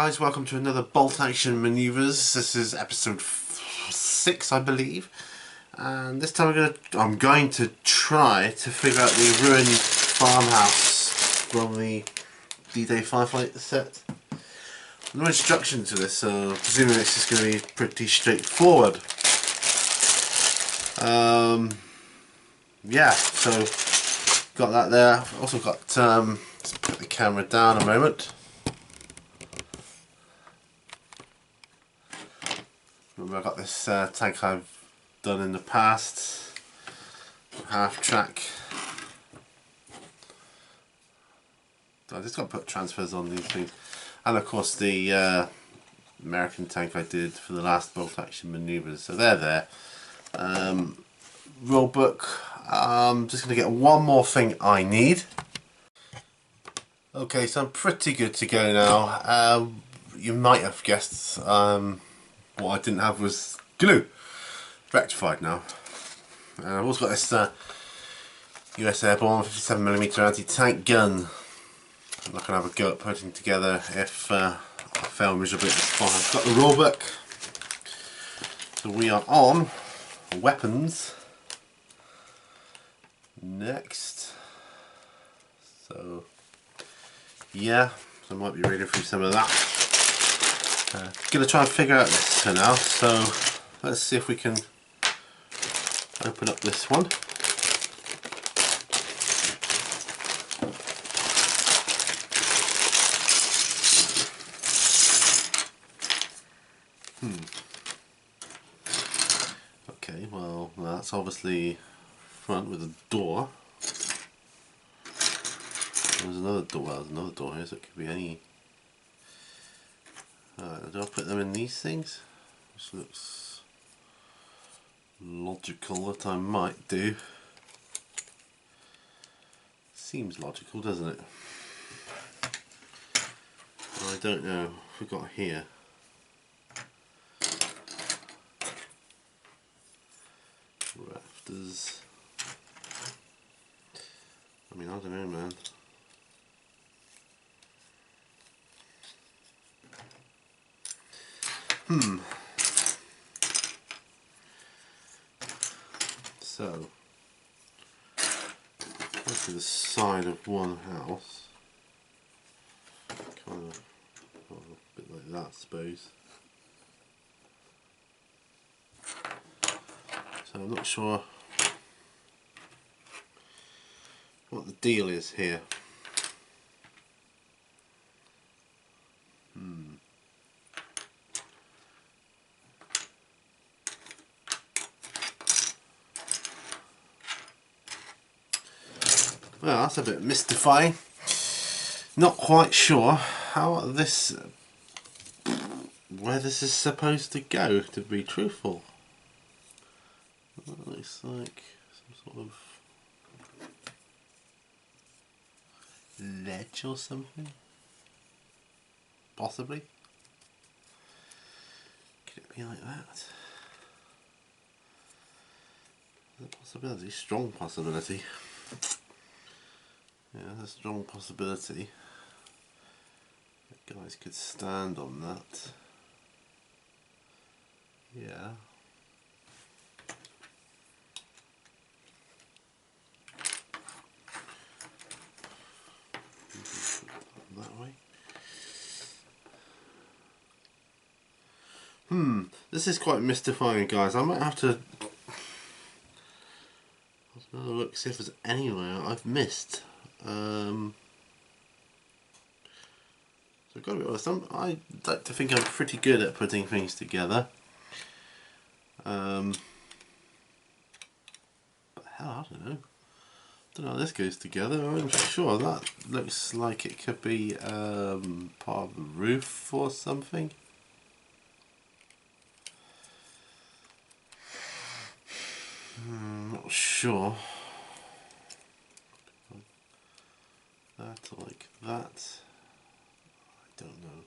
guys, welcome to another Bolt Action Maneouvres. This is episode 6, I believe, and this time I'm going to try to figure out the ruined farmhouse from the D-Day Firefight set. No instruction to this, so presuming it's just going to be pretty straightforward. Yeah, so got that there. I've also got let's put the camera down a moment. Remember, I've got this tank I've done in the past, half track. I just got to put transfers on these things, and of course the American tank I did for the last Bolt Action Maneouvres. So they're there. Rule book. I'm just going to get one more thing I need. Okay, so I'm pretty good to go now. You might have guessed. What I didn't have was glue. Rectified now. And I've also got this US Airborne 57mm anti-tank gun. I'm not going to have a go at putting together if I fail miserably at this point. I've got the rule book. So we are on weapons next. So yeah, so I might be reading through some of that. Gonna try and figure out this for now, so let's see if we can open up this one. Okay, well that's obviously front with a door. There's another door. Well, there's another door here, so it could be any. Do I put them in these things? Which looks logical that I might do. Seems logical, doesn't it? I don't know. What we've got here. Rafters. I mean, I don't know, man. So, go to the side of one house, kind of, well, a bit like that, I suppose. So I'm not sure what the deal is here. Well, that's a bit mystifying. Not quite sure how this, where this is supposed to go, to be truthful. That looks like some sort of ledge or something. Possibly. Could it be like that? There's a possibility, strong possibility. Yeah, there's a strong possibility that guys could stand on that. Yeah. That way. This is quite mystifying, guys. I might have to have another look, see if there's anywhere I've missed. So I've got to be honest, I like to think I'm pretty good at putting things together. But hell, I don't know. Don't know how this goes together. I'm sure that looks like it could be part of the roof or something. Not sure. That like that. I don't know.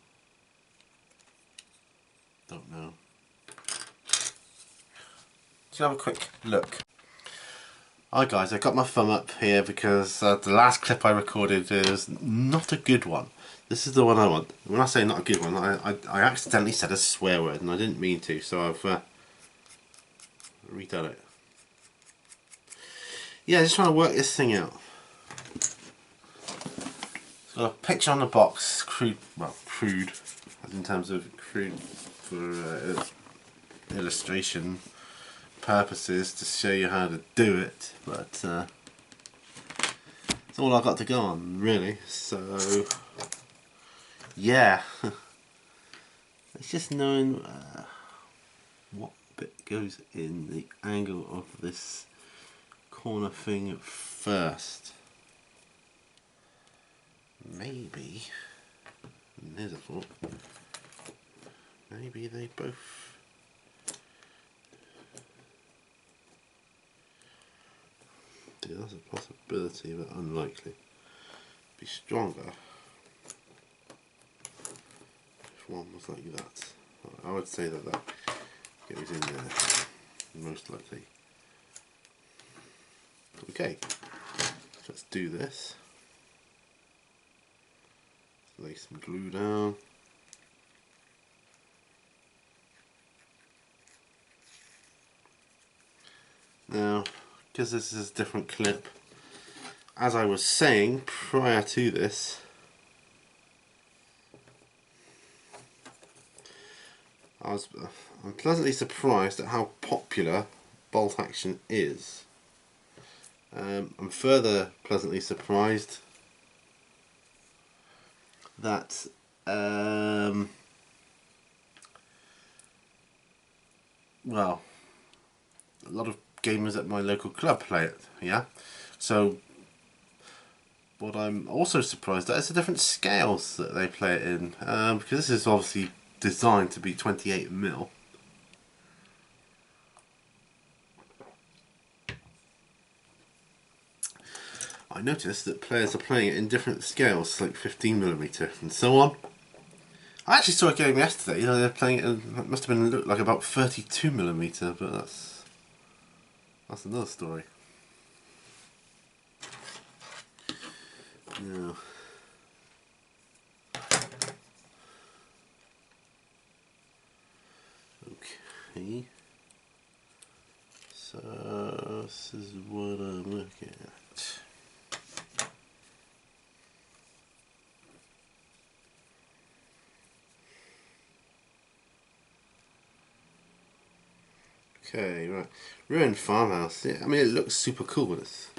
Don't know. Let's have a quick look. Hi guys, I got my thumb up here because the last clip I recorded is not a good one. This is the one I want. When I say not a good one, I accidentally said a swear word and I didn't mean to, so I've redone it. Yeah, just trying to work this thing out. It's got a picture on the box, crude, well, crude, as in terms of crude for illustration purposes to show you how to do it, but it's all I've got to go on, really. So yeah, it's just knowing what bit goes in the angle of this corner thing first. Maybe, and there's a thought, maybe they both, yeah, that's a possibility, but unlikely. Be stronger if one was like that. I would say that that goes in there, most likely. Okay, let's do this. Lay some glue down. Now, because this is a different clip, as I was saying prior to this, I'm pleasantly surprised at how popular Bolt Action is. I'm further pleasantly surprised that well, a lot of gamers at my local club play it, yeah? So what I'm also surprised at is the different scales that they play it in, because this is obviously designed to be 28mm. I noticed that players are playing it in different scales, like 15mm and so on. I actually saw a game yesterday, you know, they're playing it in, it must have been looked like about 32mm, but that's another story. Now, okay, so this is what I'm looking at. Okay, right. Ruined farmhouse. Yeah, I mean, it looks super cool when it's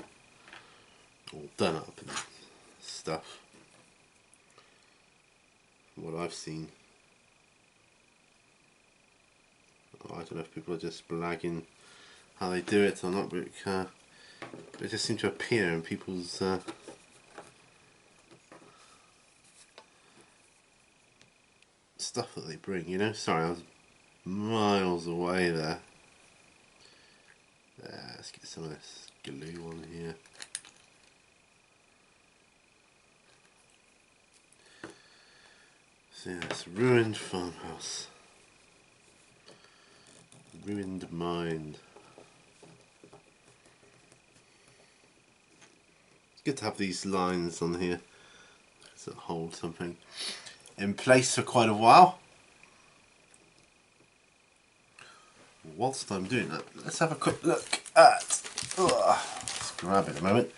all done up and stuff. From what I've seen. Oh, I don't know if people are just blagging how they do it or not, but it just seems to appear in people's stuff that they bring, you know? Sorry, I was miles away there. Let's get some of this glue on here. So yeah, it's ruined farmhouse. Ruined mind. It's good to have these lines on here that hold something in place for quite a while. Whilst I'm doing that, let's have a quick look at, let's grab it a moment,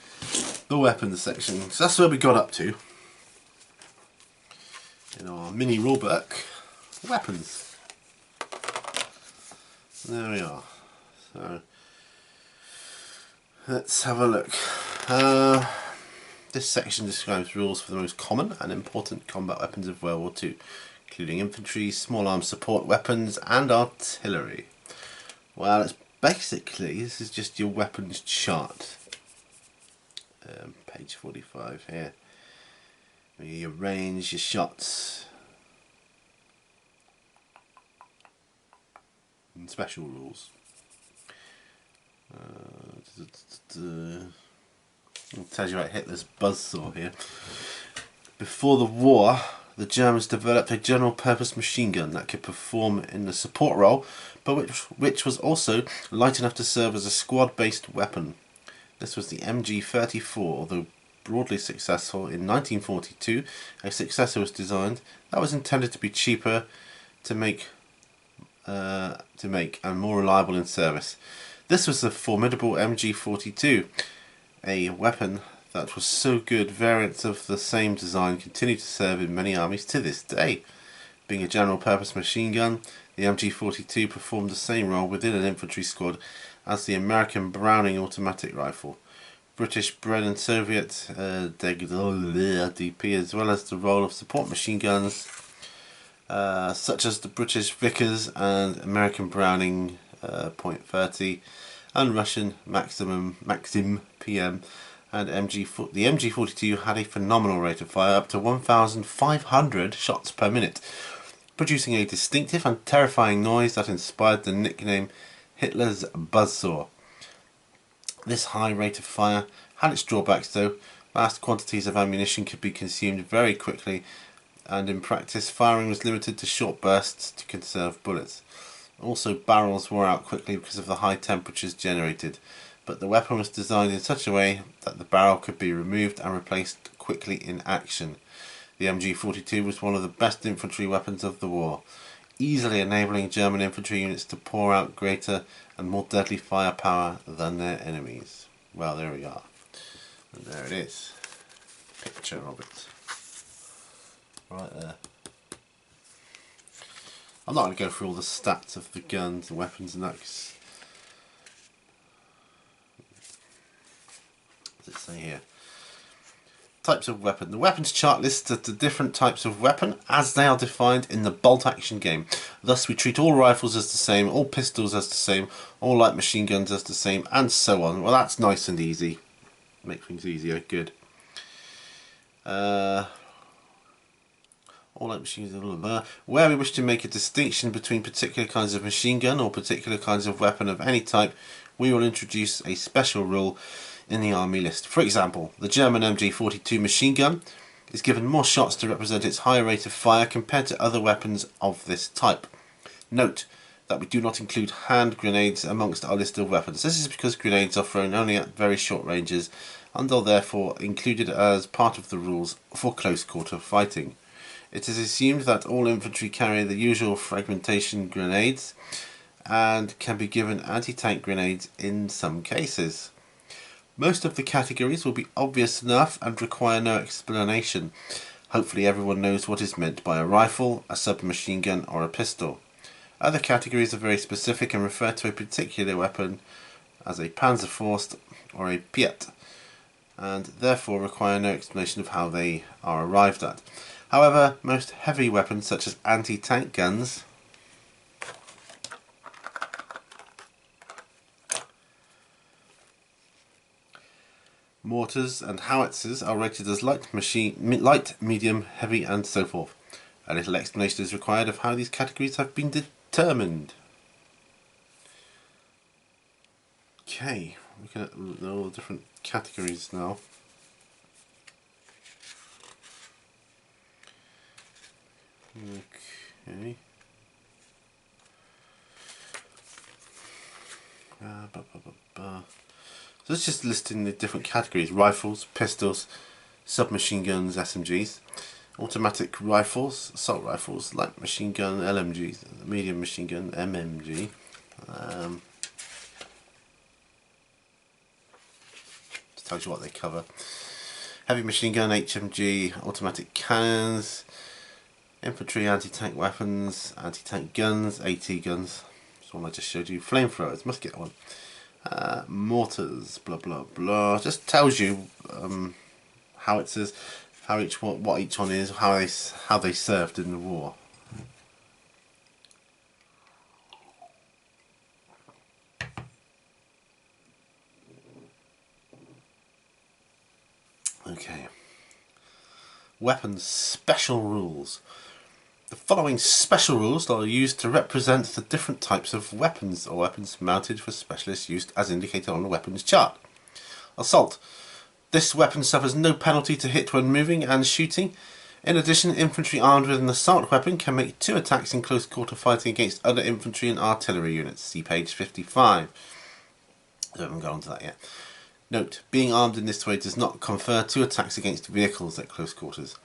the weapons section. So that's where we got up to in our mini rulebook. Weapons. There we are. So let's have a look. This section describes rules for the most common and important combat weapons of World War II, including infantry, small arms support weapons and artillery. Well, it's basically, this is just your weapons chart. Page 45 here. Your range, your shots, and special rules. It tells you about Hitler's buzzsaw here. Before the war, the Germans developed a general purpose machine gun that could perform in the support role, but which was also light enough to serve as a squad based weapon. This was the MG-34, although broadly successful, in 1942 a successor was designed that was intended to be cheaper to make and more reliable in service. This was the formidable MG42, a weapon that was so good variants of the same design continue to serve in many armies to this day. Being a general purpose machine gun, the MG42 performed the same role within an infantry squad as the American Browning automatic rifle. British bred and Soviet DP, as well as the role of support machine guns such as the British Vickers and American Browning .30 and Russian Maxim PM and the MG42 had a phenomenal rate of fire, up to 1,500 shots per minute, producing a distinctive and terrifying noise that inspired the nickname Hitler's buzzsaw. This high rate of fire had its drawbacks though. Vast quantities of ammunition could be consumed very quickly, and in practice firing was limited to short bursts to conserve bullets. Also, barrels wore out quickly because of the high temperatures generated, but the weapon was designed in such a way that the barrel could be removed and replaced quickly in action. The MG42 was one of the best infantry weapons of the war, easily enabling German infantry units to pour out greater and more deadly firepower than their enemies. Well, there we are. And there it is. Picture of it. Right there. I'm not going to go through all the stats of the guns and weapons and that, because what does it say here? Types of weapon. The weapons chart lists the different types of weapon as they are defined in the Bolt Action game. Thus we treat all rifles as the same, all pistols as the same, all light machine guns as the same, and so on. Well, that's nice and easy. Make things easier. Good. All light machines, blah, blah, blah. Where we wish to make a distinction between particular kinds of machine gun or particular kinds of weapon of any type, we will introduce a special rule in the army list. For example, the German MG42 machine gun is given more shots to represent its high rate of fire compared to other weapons of this type. Note that we do not include hand grenades amongst our list of weapons. This is because grenades are thrown only at very short ranges and are therefore included as part of the rules for close quarter fighting. It is assumed that all infantry carry the usual fragmentation grenades and can be given anti-tank grenades in some cases. Most of the categories will be obvious enough and require no explanation. Hopefully everyone knows what is meant by a rifle, a submachine gun or a pistol. Other categories are very specific and refer to a particular weapon as a Panzerfaust or a Piat, and therefore require no explanation of how they are arrived at. However, most heavy weapons such as anti-tank guns mortars and howitzers are rated as light, medium, heavy and so forth. A little explanation is required of how these categories have been determined. Okay, looking at all the different categories now. Okay. So it's just listing the different categories: rifles, pistols, submachine guns, SMGs, automatic rifles, assault rifles, light machine gun, LMGs, medium machine gun, MMG. Just tells you what they cover. Heavy machine gun, HMG, automatic cannons, infantry, anti-tank weapons, anti-tank guns, AT guns. That's one I just showed you. Flamethrowers, must get one. Mortars, blah blah blah. Just tells you howitzers, what each one is, how they served in the war. Okay. Weapons special rules. The following special rules are used to represent the different types of weapons or weapons mounted for specialist use as indicated on the weapons chart. Assault. This weapon suffers no penalty to hit when moving and shooting. In addition, infantry armed with an assault weapon can make 2 attacks in close quarter fighting against other infantry and artillery units. See page 55. I haven't got onto that yet. Note, being armed in this way does not confer 2 attacks against vehicles at close quarters.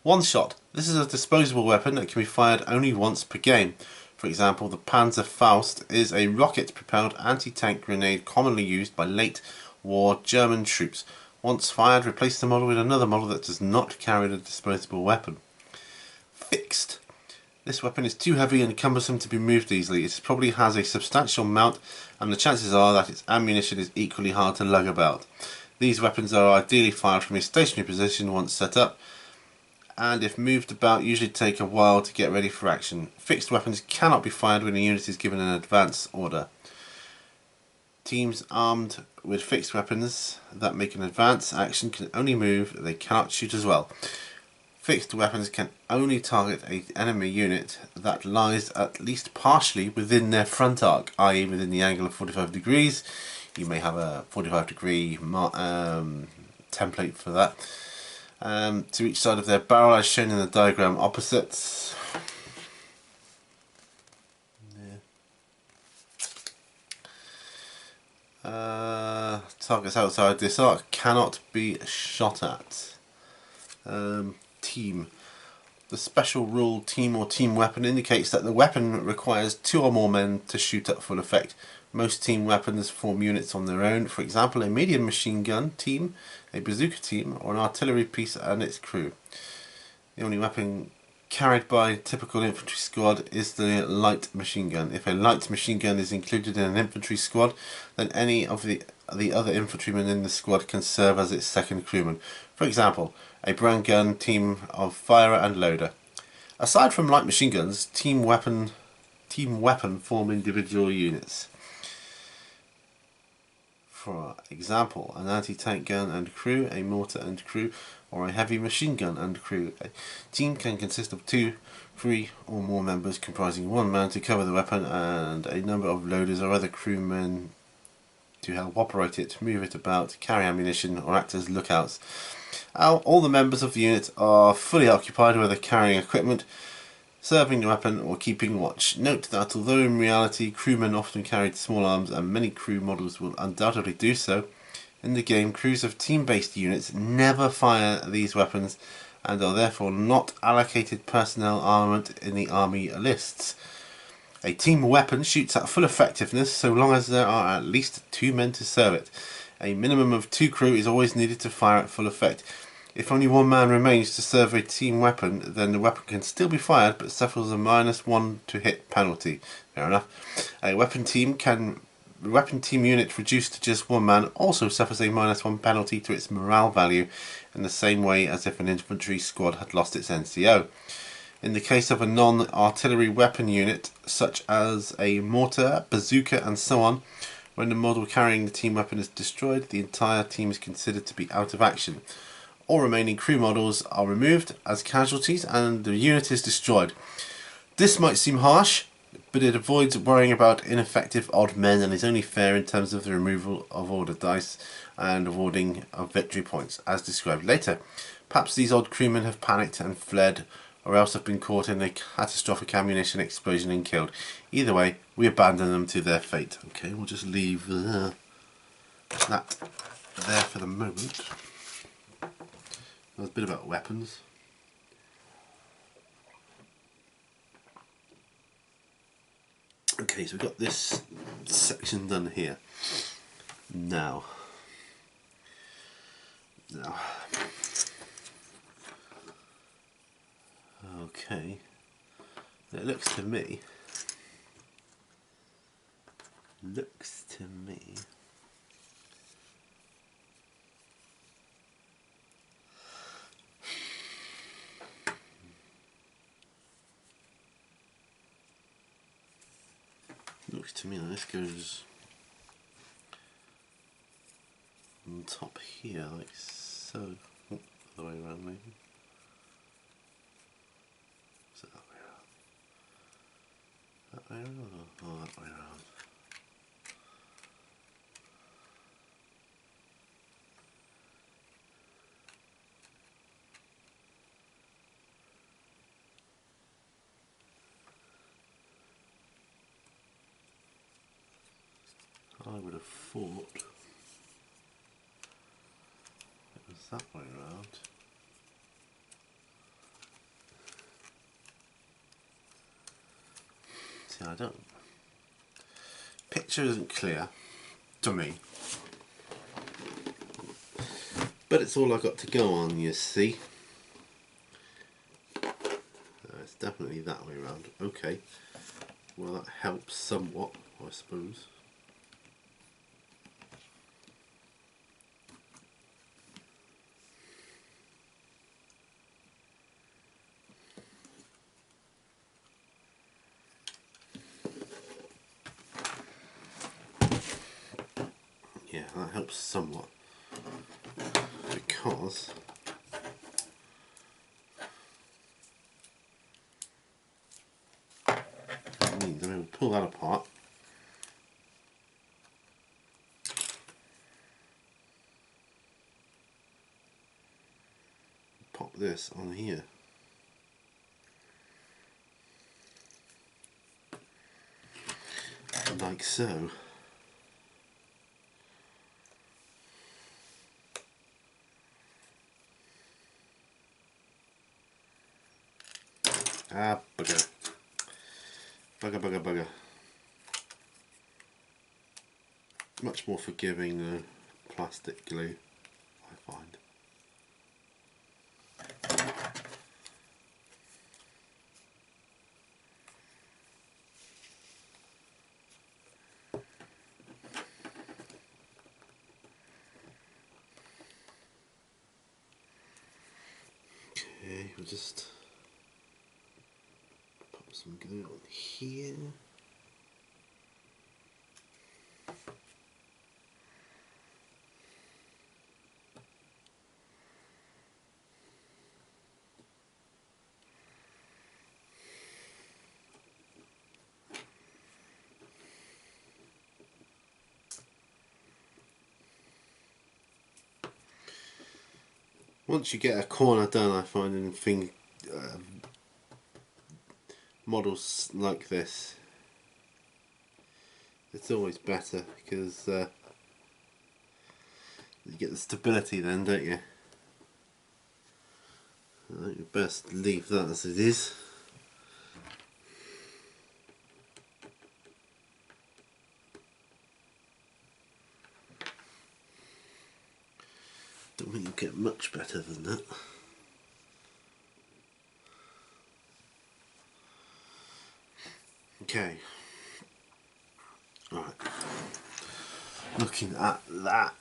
One shot. This is a disposable weapon that can be fired only once per game. For example, the Panzer Faust is a rocket-propelled anti-tank grenade commonly used by late war German troops. Once fired, replace the model with another model that does not carry the disposable weapon. Fixed. This weapon is too heavy and cumbersome to be moved easily. It probably has a substantial mount, and the chances are that its ammunition is equally hard to lug about. These weapons are ideally fired from a stationary position once set up, and if moved about usually take a while to get ready for action. Fixed weapons cannot be fired when a unit is given an advance order. Teams armed with fixed weapons that make an advance action can only move, they cannot shoot as well. Fixed weapons can only target an enemy unit that lies at least partially within their front arc, i.e. within the angle of 45 degrees. You may have a 45 degree template for that. To each side of their barrel as shown in the diagram opposite. Targets outside this arc cannot be shot at. Team. The special rule team or team weapon indicates that the weapon requires 2 or more men to shoot at full effect. Most team weapons form units on their own, for example a medium machine gun team, a bazooka team, or an artillery piece and its crew. The only weapon carried by a typical infantry squad is the light machine gun. If a light machine gun is included in an infantry squad, then any of the other infantrymen in the squad can serve as its second crewman. For example, a brand gun team of firer and loader. Aside from light machine guns, team weapon form individual units. For example, an anti-tank gun and crew, a mortar and crew, or a heavy machine gun and crew. A team can consist of 2, 3 or more members comprising 1 man to cover the weapon and a number of loaders or other crewmen to help operate it, move it about, carry ammunition or act as lookouts. All the members of the unit are fully occupied, whether carrying equipment, serving the weapon or keeping watch. Note that although in reality crewmen often carried small arms and many crew models will undoubtedly do so, in the game crews of team-based units never fire these weapons and are therefore not allocated personnel armament in the army lists. A team weapon shoots at full effectiveness so long as there are at least 2 men to serve it. A minimum of 2 crew is always needed to fire at full effect. If only 1 man remains to serve a team weapon, then the weapon can still be fired but suffers a -1 to hit penalty. Fair enough. A weapon team unit reduced to just 1 man also suffers a -1 penalty to its morale value in the same way as if an infantry squad had lost its NCO. In the case of a non-artillery weapon unit, such as a mortar, bazooka and so on, when the model carrying the team weapon is destroyed, the entire team is considered to be out of action. All remaining crew models are removed as casualties and the unit is destroyed. This might seem harsh, but it avoids worrying about ineffective odd men and is only fair in terms of the removal of order dice and awarding of victory points, as described later. Perhaps these odd crewmen have panicked and fled, or else have been caught in a catastrophic ammunition explosion and killed. Either way, we abandon them to their fate. Okay, we'll just leave that there for the moment. That was a bit about weapons. Okay, so we've got this section done here. Now. Okay. It looks to me. Looks to me like this goes on top here, like so. Oh, the way around maybe. Is it that way around? That way around or that way around? I would have thought that way around. See, I don't. Picture isn't clear to me, but it's all I've got to go on, you see. It's definitely that way around. Okay, well that helps somewhat, I suppose. Yeah, that helps somewhat, because that means I'm able to pull that apart, pop this on here, like so. Ah, bugger. Bugger. Much more forgiving than plastic glue, I find. Okay, we'll just pop some glue on here. Once you get a corner done, I find in models like this, it's always better because you get the stability then, don't you? I think you best leave that as it is. Don't think you get much better than that. Okay. Right. Looking at that.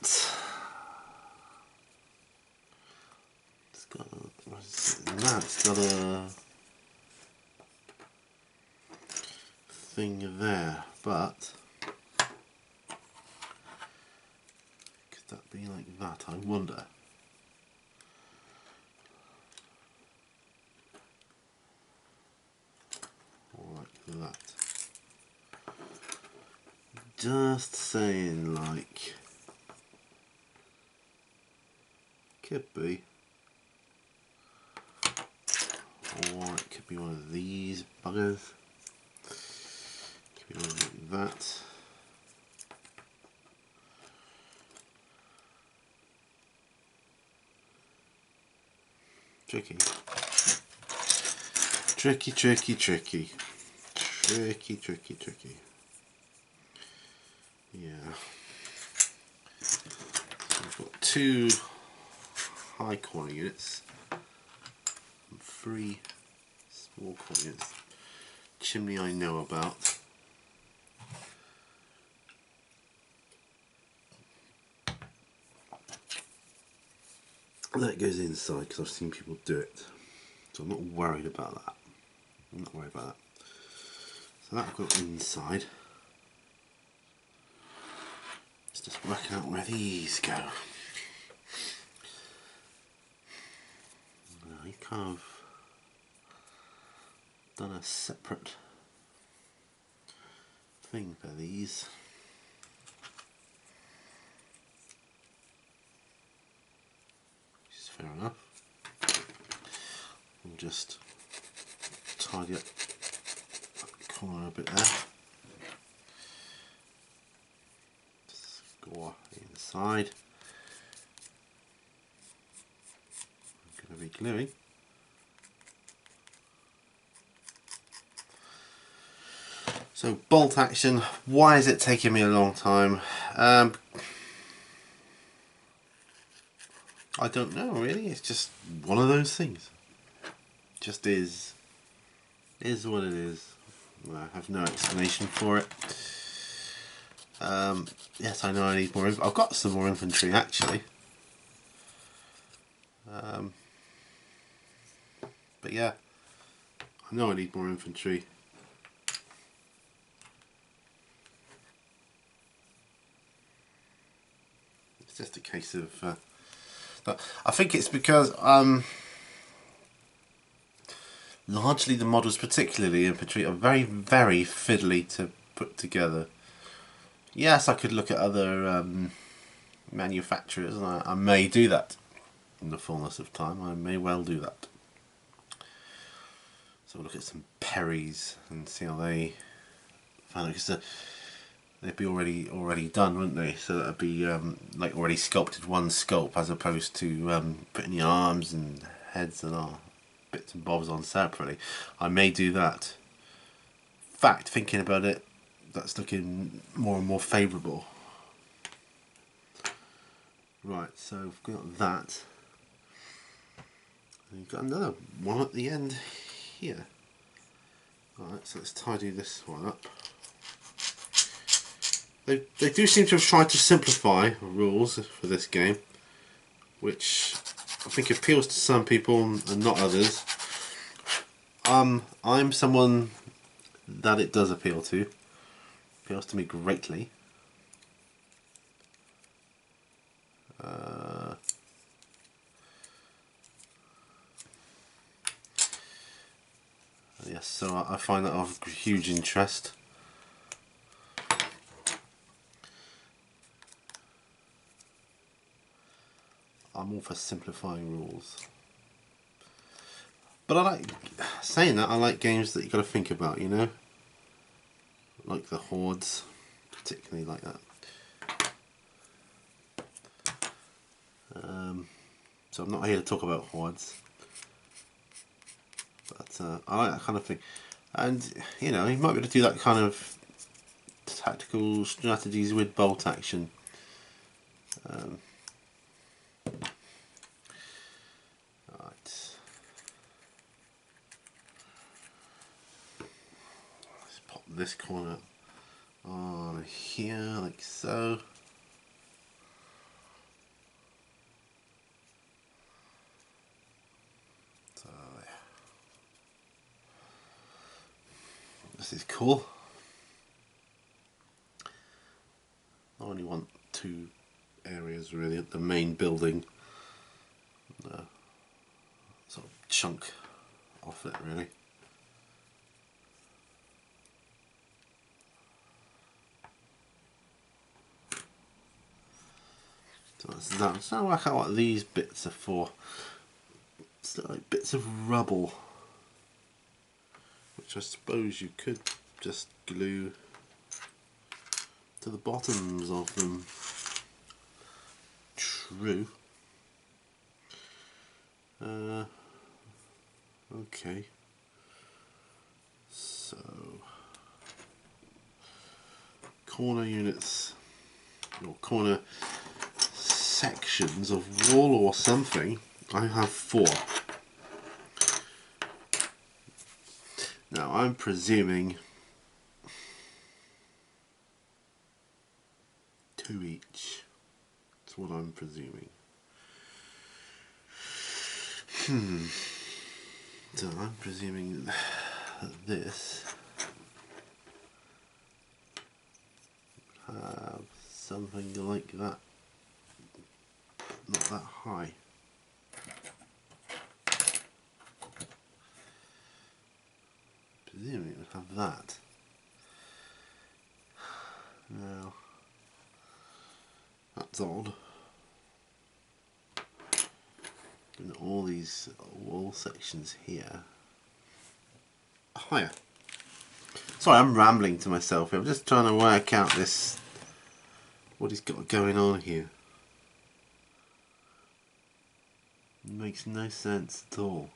It's got that's got a thing there, but could that be like that, I wonder? Or like that. Just saying, like, could be, or it could be one of these buggers, could be one like that. Tricky. Yeah. So we've got 2 high corner units and 3 small corner units. Chimney I know about. That goes inside because I've seen people do it, so I'm not worried about that. So that will go inside. It's just working out where these go. You kind of done a separate thing for these. Which is fair enough. We'll just tidy up the corner a bit there. Just go inside. gluing. So bolt action, why is it taking me a long time? I don't know really, it's just one of those things. Just is what it is. I have no explanation for it. Yes, I know I need more. I've got some more infantry actually. But yeah, I know I need more infantry. It's just a case of. I think it's because largely the models, particularly infantry, are very, very fiddly to put together. Yes, I could look at other manufacturers, and I may do that in the fullness of time. I may well do that. So we'll look at some Perrys and see how they find it, because they'd be already done, wouldn't they? So that'd be like already sculpted one sculpt, as opposed to putting the arms and heads and all bits and bobs on separately. I may do that. In fact, thinking about it, that's looking more and more favourable. Right, so we've got that. And you've got another one at the end here. Alright, so let's tidy this one up. They do seem to have tried to simplify rules for this game, which I think appeals to some people and not others. I'm someone that it does appeal to. Appeals to me greatly. Yes, so I find that of huge interest. I'm all for simplifying rules. But I like, saying that, I like games that you've got to think about, you know? Like the Hordes, particularly like that. So I'm not here to talk about Hordes. But I like that kind of thing. And, you know, you might be able to do that kind of tactical strategies with bolt action. Let's pop this corner on here, like so. So yeah. This is cool. I only want two areas really at the main building. Sort of chunk off it really. So that's that. So I work out what these bits are for. It's like bits of rubble, which I suppose you could just glue to the bottoms of them. True. Okay. So corner units or corner sections of wall or something. I have 4. Now I'm presuming 2 each. That's what I'm presuming. So I'm presuming that this have something like that, not that high. Presuming it would have that. Now that's odd. And all these wall sections here higher. Sorry, I'm rambling to myself here. I'm just trying to work out this, what he's got going on here. Makes no sense at all.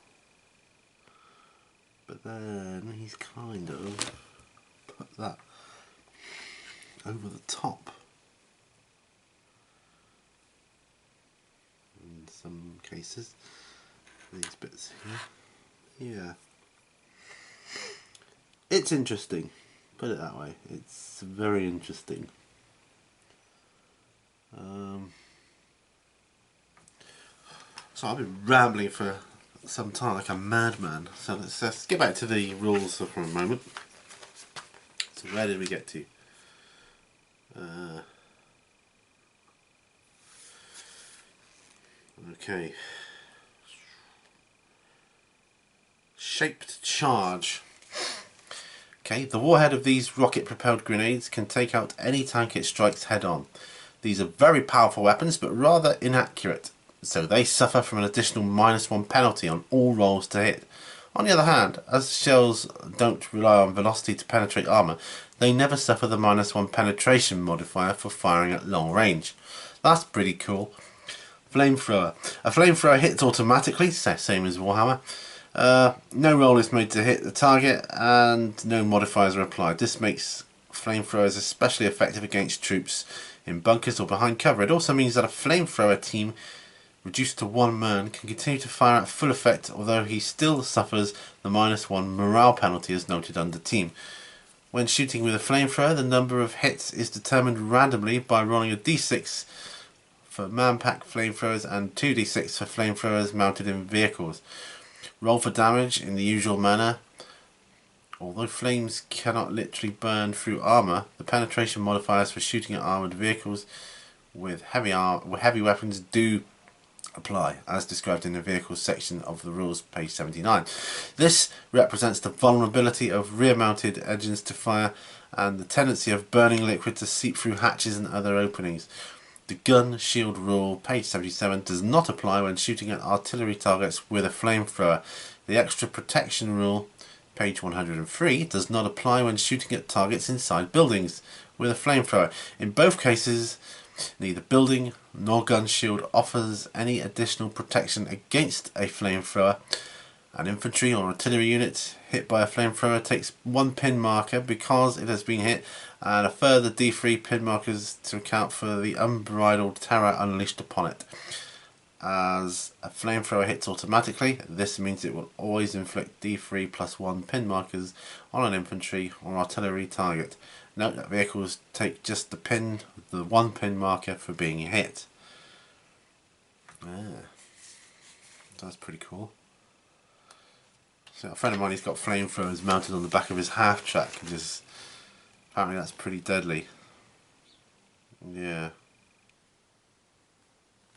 But then he's kind of put that over the top in some cases. These bits here. Yeah. It's interesting. Put it that way. It's very interesting. So I've been rambling for some time like a madman. So let's get back to the rules for a moment. So where did we get to? Okay. Shaped charge. Okay, the warhead of these rocket-propelled grenades can take out any tank it strikes head-on. These are very powerful weapons, but rather inaccurate, so they suffer from an additional -1 penalty on all rolls to hit. On the other hand, as shells don't rely on velocity to penetrate armour, they never suffer the -1 penetration modifier for firing at long range. That's pretty cool. Flamethrower. A flamethrower hits automatically, same as Warhammer. No roll is made to hit the target and no modifiers are applied. This makes flamethrowers especially effective against troops in bunkers or behind cover. It also means that a flamethrower team reduced to 1 man can continue to fire at full effect, although he still suffers the -1 morale penalty as noted under team. When shooting with a flamethrower, the number of hits is determined randomly by rolling a d6 for man-pack flamethrowers and 2d6 for flamethrowers mounted in vehicles. Roll for damage in the usual manner. Although flames cannot literally burn through armour, the penetration modifiers for shooting at armoured vehicles with heavy weapons do apply, as described in the vehicles section of the rules, page 79. This represents the vulnerability of rear-mounted engines to fire and the tendency of burning liquid to seep through hatches and other openings. The gun shield rule, page 77, does not apply when shooting at artillery targets with a flamethrower. The extra protection rule, page 103, does not apply when shooting at targets inside buildings with a flamethrower. In both cases, neither building nor gun shield offers any additional protection against a flamethrower. An infantry or artillery unit hit by a flamethrower takes 1 pin marker because it has been hit, and a further D3 pin markers to account for the unbridled terror unleashed upon it. As a flamethrower hits automatically, this means it will always inflict D3 plus 1 pin markers on an infantry or artillery target. Note that vehicles take just the 1 pin marker for being hit. That's pretty cool. So a friend of mine, he's got flamethrowers mounted on the back of his half-track, because apparently that's pretty deadly. Yeah.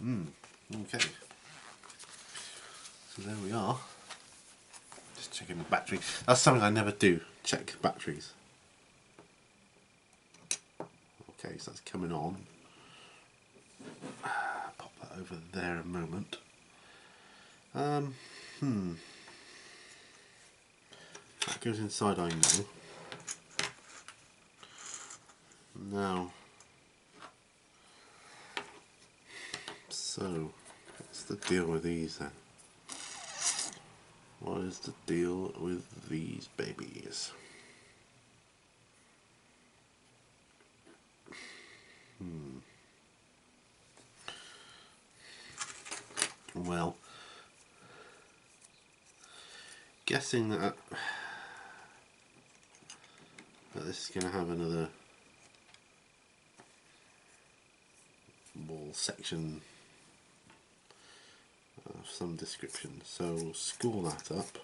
Okay. So there we are. Just checking the battery. That's something I never do, check batteries. Okay, so that's coming on. Pop that over there a moment. That goes inside, I know. Now, so what's the deal with these then? What is the deal with these babies? Well, guessing that this is going to have another wall section of some description, so we'll school that up.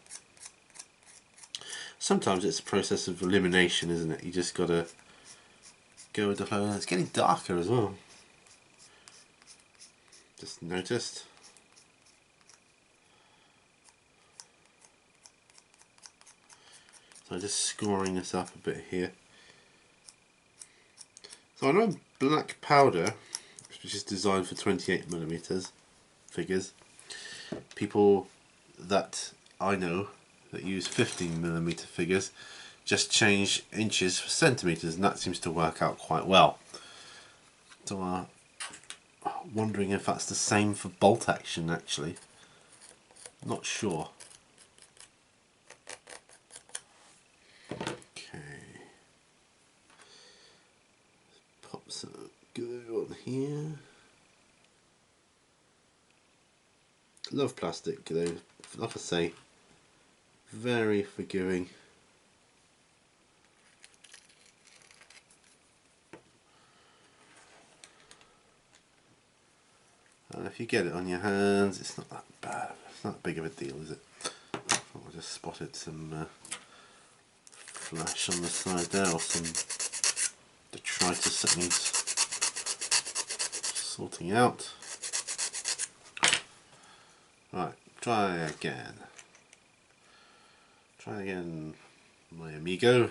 Sometimes it's a process of elimination, isn't it? You just got to go with the flow. It's getting darker as well. Just noticed. So just scoring this up a bit here. So I know black powder, which is designed for 28mm figures. People that I know that use 15mm figures just change inches for centimetres, and that seems to work out quite well. So wondering if that's the same for bolt action actually. Not sure. Okay. Pop some glue on here. Love plastic glue. Like I say, very forgiving. And if you get it on your hands, it's not that bad. It's not big of a deal, is it? I just spotted some flash on the side there, or some detritus that needs sorting out. Right, try again. Try again, my amigo.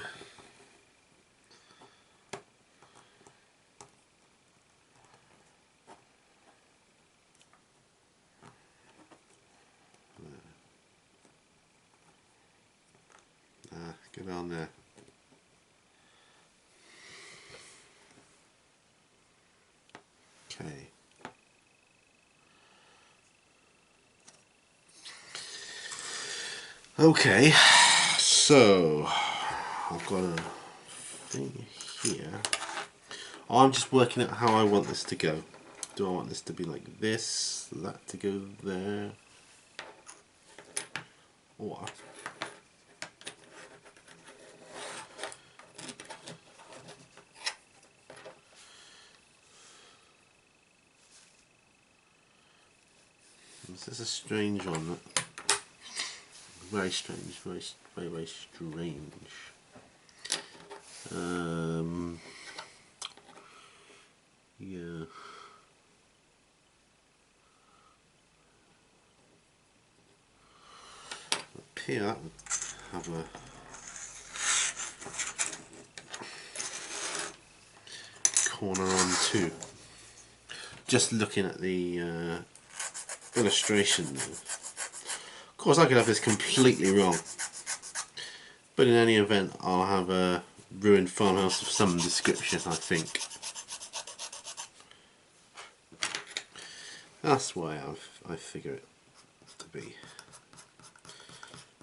Get on there. Okay. Okay, so I've got a thing here. I'm just working out how I want this to go. Do I want this to be like this, that to go there, or this is a strange one. Very strange, very strange. Yeah. Up here that would have a corner on too. Just looking at the illustration though. Of course I could have this completely wrong, but in any event I'll have a ruined farmhouse of some description, I think. That's why I figure it to be.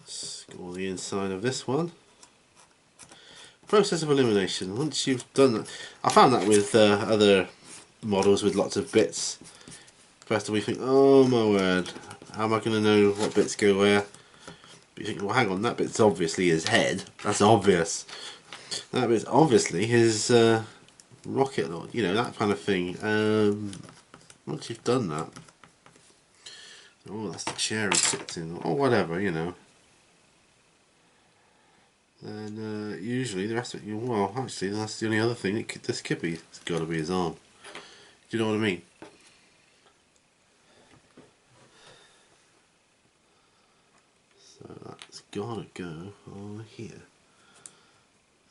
Score the inside of this one. Process of elimination. Once you've done that, I found that with other models with lots of bits. First of all you think, oh my word, how am I going to know what bits go where? But you think, well hang on, that bit's obviously his head. That's obvious. That bit's obviously his rocket, or you know, that kind of thing. Once you've done that, oh that's the chair he sits in, or whatever, you know. And usually the rest of it, well actually that's the only other thing, this could be, it's got to be his arm. Do you know what I mean? So that's got to go on here.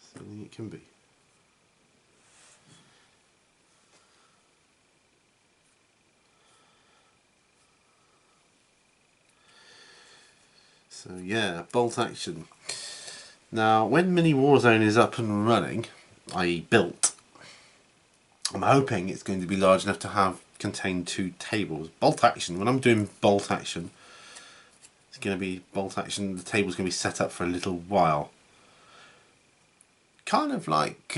That's the only thing it can be. So yeah, Bolt Action. Now when Mini Warzone is up and running, i.e. built, I'm hoping it's going to be large enough to contain 2 tables. Bolt Action, when I'm doing Bolt Action, it's going to be Bolt Action, the table's going to be set up for a little while. Kind of like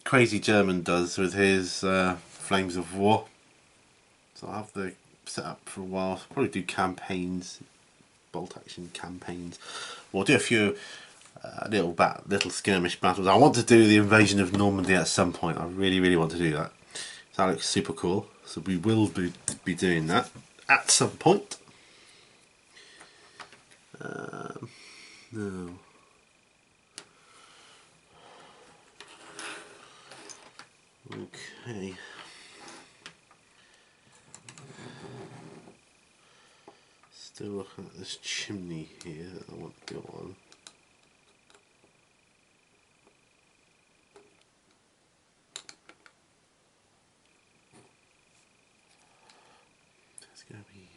Crazy German does with his Flames of War. So I'll have the set up for a while, I'll probably do campaigns, Bolt Action campaigns. We'll do a few little skirmish battles. I want to do the invasion of Normandy at some point. I really want to do that. So that looks super cool. So we will be doing that at some point. No. Okay. Still looking at this chimney here that I want to go on. It's going to be...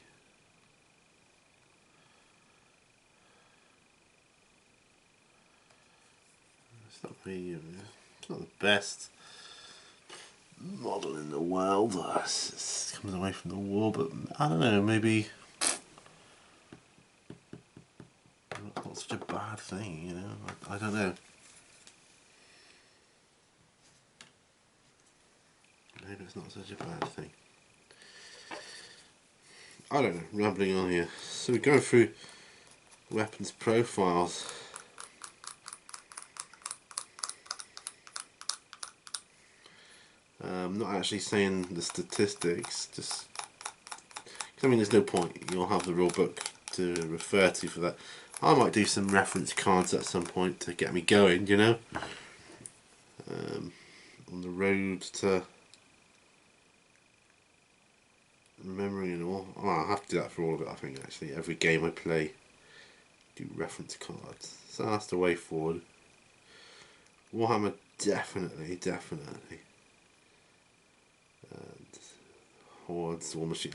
It's not the best model in the world. It comes away from the wall, but I don't know, maybe thing, you know. I don't know. Maybe it's not such a bad thing. I don't know, rambling on here. So we're going through weapons profiles. Not actually saying the statistics, just I mean there's no point, you'll have the rule book to refer to for that. I might do some reference cards at some point to get me going, you know, on the road to remembering it all. Oh, I'll have to do that for all of it, I think, actually. Every game I play, do reference cards. So that's the way forward. Warhammer, definitely. And Hordes, War Machine.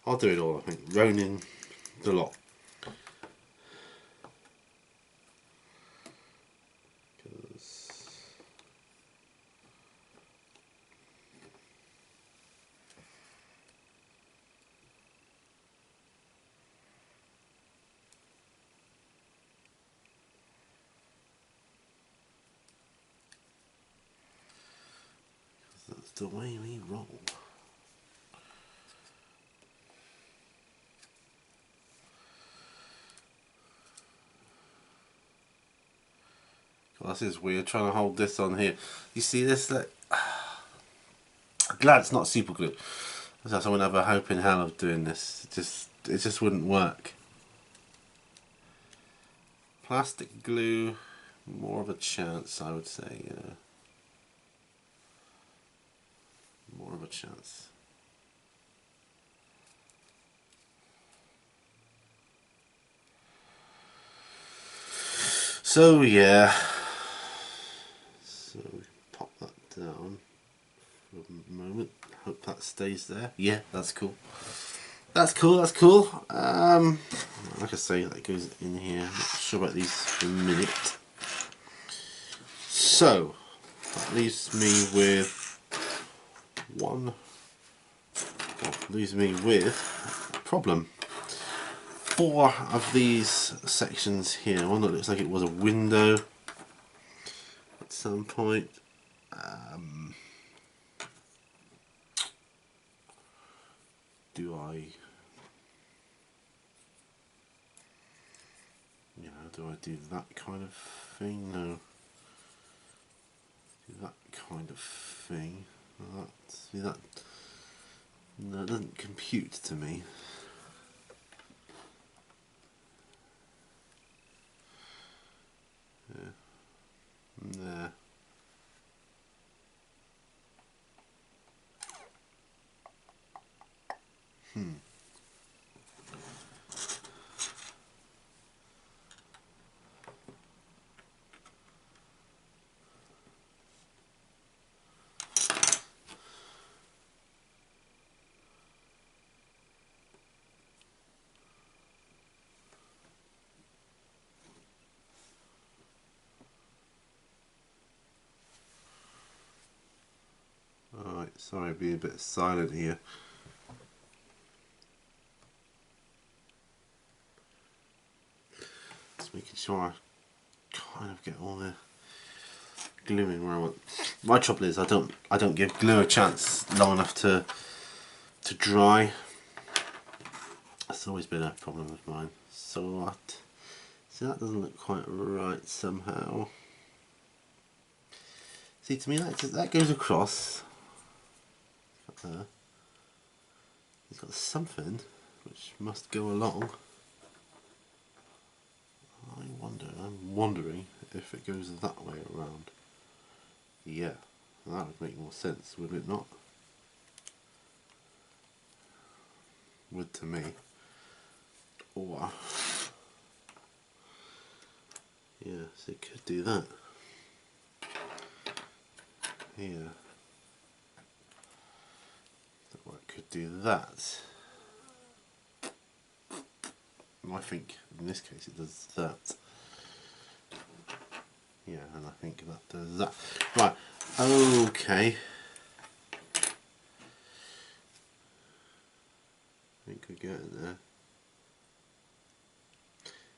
I'll do it all, I think. Ronin, the lot. That's the way we roll. Well, this is weird, trying to hold this on here. You see this? Like, I'm glad it's not super glue. That's I wouldn't have a hope in hell of doing this. It just wouldn't work. Plastic glue, more of a chance, I would say. Yeah. More of a chance. So yeah. So we pop that down for a moment. Hope that stays there. Yeah, that's cool. That's cool. Like I say, that goes in here. I'm not sure about these for a minute. So that leaves me with a problem. 4 of these sections here. One that looks like it was a window at some point. Do I do that kind of thing? No. Do that kind of thing. No, it doesn't compute to me. Yeah. Nah. Alright, sorry, being a bit silent here. Just making sure I kind of get all the gluing where I want. My trouble is I don't give glue a chance long enough to dry. That's always been a problem of mine. So what? See, that doesn't look quite right somehow. See, to me that goes across. He's got something which must go along. I'm wondering if it goes that way around. Yeah, that would make more sense, would it not? Would to me. Or yeah, so it could do that. Here. Or it could do that. I think in this case it does that. Yeah, and I think that does that. Right, okay. I think we get in there.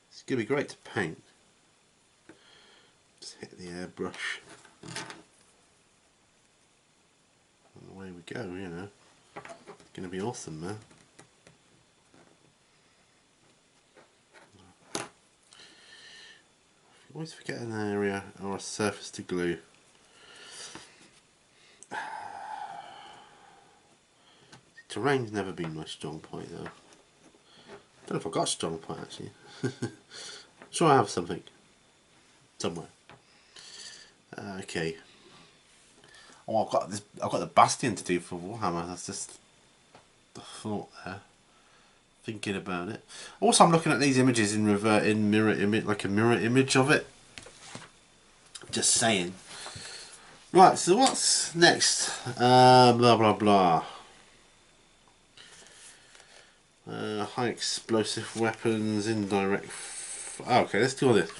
It's going to be great to paint. Just hit the airbrush. And away we go, you know. It's going to be awesome, man. Always forget an area or a surface to glue. Terrain's never been my strong point though. Don't know if I've got a strong point actually. Sure I have something. Somewhere. Okay. Oh, I've got the bastion to do for Warhammer. That's just the thought there. Thinking about it. Also, I'm looking at these images in mirror image, like a mirror image of it. Just saying. Right. So what's next? Blah blah blah. High explosive weapons, indirect. Okay, let's do all this.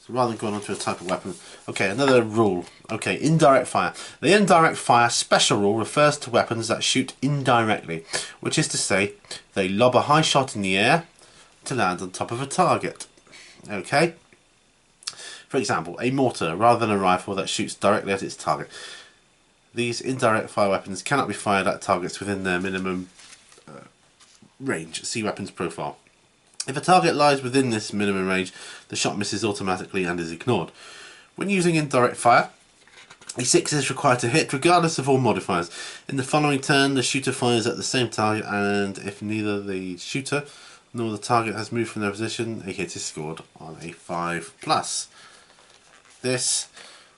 So rather than going on to a type of weapon. Okay, another rule. Okay, indirect fire. The indirect fire special rule refers to weapons that shoot indirectly, which is to say, they lob a high shot in the air to land on top of a target. Okay? For example, a mortar rather than a rifle that shoots directly at its target. These indirect fire weapons cannot be fired at targets within their minimum range. See weapons profile. If a target lies within this minimum range, the shot misses automatically and is ignored. When using indirect fire, a 6 is required to hit regardless of all modifiers. In the following turn, the shooter fires at the same target, and if neither the shooter nor the target has moved from their position, a hit is scored on a 5+. This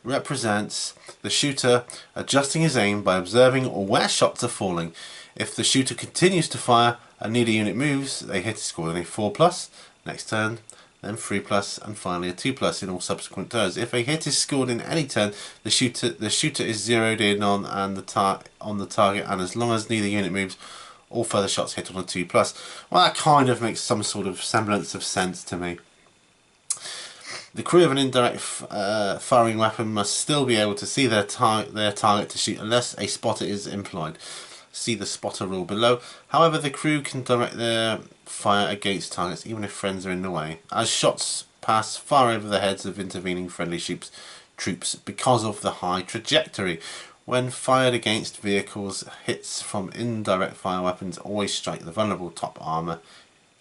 represents the shooter adjusting his aim by observing where shots are falling. If the shooter continues to fire and neither unit moves, a hit is scored on a 4+, next turn, then 3+, and finally a 2+ in all subsequent turns. If a hit is scored in any turn, the shooter is zeroed in on the target, and as long as neither unit moves, all further shots hit on a 2+. Well, that kind of makes some sort of semblance of sense to me. The crew of an indirect firing weapon must still be able to see their target to shoot unless a spotter is employed. See the spotter rule below. However, the crew can direct their fire against targets even if friends are in the way, as shots pass far over the heads of intervening friendly troops because of the high trajectory. When fired against vehicles, hits from indirect fire weapons always strike the vulnerable top armour,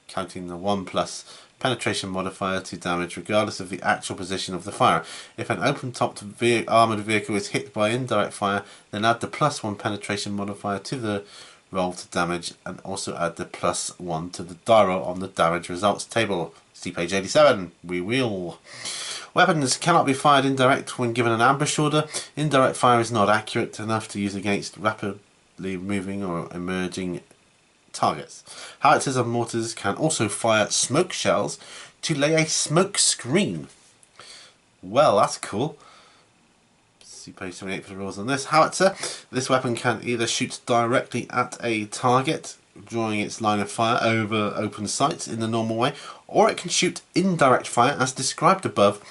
counting the 1+ penetration modifier to damage regardless of the actual position of the fire. If an open-topped armoured vehicle is hit by indirect fire, then add the +1 penetration modifier to the roll to damage, and also add the +1 to the die roll on the damage results table. See page 87. We will. Weapons cannot be fired indirect when given an ambush order. Indirect fire is not accurate enough to use against rapidly moving or emerging targets. Howitzers and mortars can also fire smoke shells to lay a smoke screen. Well, that's cool. See page 78 for the rules on this. Howitzer. This weapon can either shoot directly at a target, drawing its line of fire over open sights in the normal way, or it can shoot indirect fire as described above.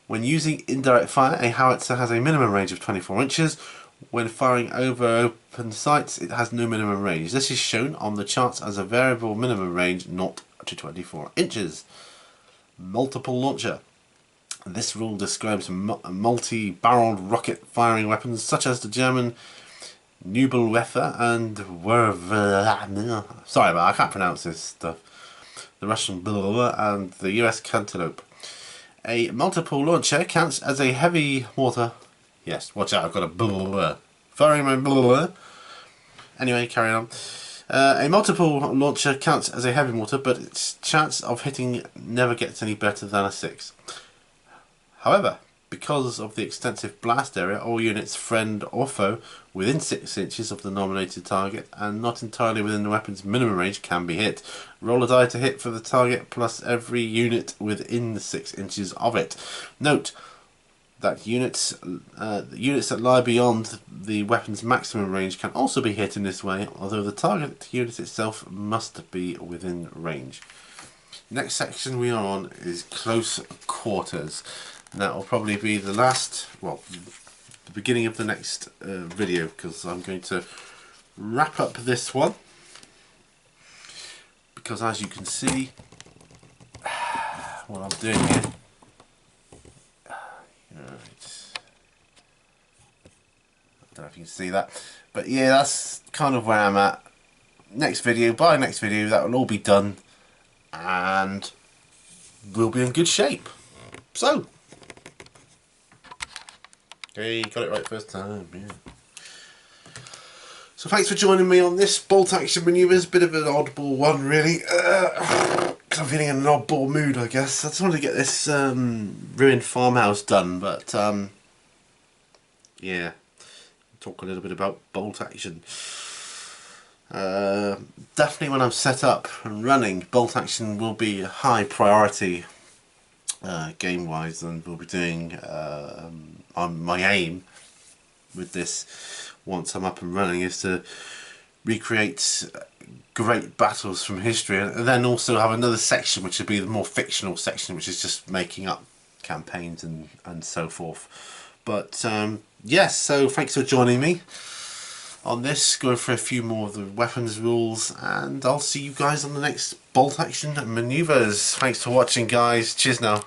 When using indirect fire, a howitzer has a minimum range of 24 inches. When firing over open sights, it has no minimum range. This is shown on the charts as a variable minimum range, 0 to 24 inches. Multiple launcher. This rule describes multi-barreled rocket firing weapons such as the German Nebelwerfer and sorry, but I can't pronounce this stuff. The Russian and the US Cantaloupe. A multiple launcher counts as a heavy mortar. Yes, watch out, I've got a firing my Anyway, carry on. A multiple launcher counts as a heavy mortar, but its chance of hitting never gets any better than a 6. However, because of the extensive blast area, all units, friend or foe, within 6 inches of the nominated target and not entirely within the weapon's minimum range can be hit. Roll a die to hit for the target plus every unit within the 6 inches of it. Note that units that lie beyond the weapon's maximum range can also be hit in this way, although the target unit itself must be within range. Next section we are on is close quarters. That will probably be the last, well, the beginning of the next video, because I'm going to wrap up this one, because as you can see what I'm doing here, Right. I don't know if you can see that, but yeah, that's kind of where I'm at. Next video, by next video, that will all be done, and we'll be in good shape. So, okay, got it right first time, yeah. So thanks for joining me on this Bolt Action Maneouvres. Bit of an oddball one, really. Because I'm feeling in an oddball mood, I guess. I just wanted to get this ruined farmhouse done, but yeah, talk a little bit about Bolt Action. Definitely when I'm set up and running, Bolt Action will be a high priority game wise, and we'll be doing on my aim with this once I'm up and running is to recreate great battles from history, and then also have another section which would be the more fictional section, which is just making up campaigns and so forth. But yes, so thanks for joining me on this, going for a few more of the weapons rules, and I'll see you guys on the next Bolt Action Maneuvres. Thanks for watching, guys. Cheers now.